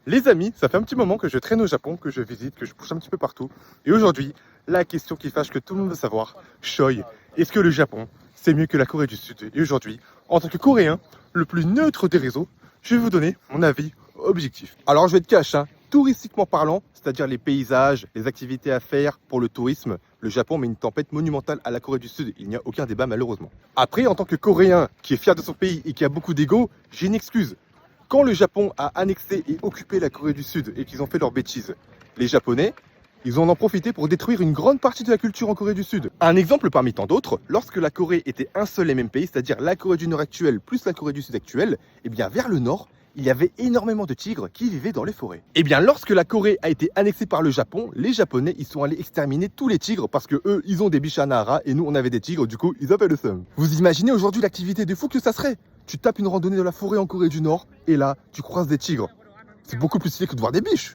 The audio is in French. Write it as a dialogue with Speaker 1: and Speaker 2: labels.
Speaker 1: Les amis, ça fait un petit moment que je traîne au Japon, que je visite, que je bouge un petit peu partout. Et aujourd'hui, la question qui fâche que tout le monde veut savoir, Choi, est-ce que le Japon, c'est mieux que la Corée du Sud? Et aujourd'hui, en tant que Coréen, le plus neutre des réseaux, je vais vous donner mon avis objectif. Alors je vais être cash, touristiquement parlant, c'est-à-dire les paysages, les activités à faire pour le tourisme, le Japon met une tempête monumentale à la Corée du Sud. Il n'y a aucun débat malheureusement. Après, en tant que Coréen qui est fier de son pays et qui a beaucoup d'ego, j'ai une excuse. Quand le Japon a annexé et occupé la Corée du Sud et qu'ils ont fait leurs bêtises, les Japonais, ils en ont profité pour détruire une grande partie de la culture en Corée du Sud. Un exemple parmi tant d'autres, lorsque la Corée était un seul et même pays, c'est-à-dire la Corée du Nord actuelle plus la Corée du Sud actuelle, eh bien vers le nord, il y avait énormément de tigres qui vivaient dans les forêts. Et bien lorsque la Corée a été annexée par le Japon, les Japonais ils sont allés exterminer tous les tigres parce que eux ils ont des biches à Nahara et nous on avait des tigres, du coup ils avaient le seum. Vous imaginez aujourd'hui l'activité de fou que ça serait? Tu tapes une randonnée dans la forêt en Corée du Nord et là tu croises des tigres. C'est beaucoup plus stylé que de voir des biches.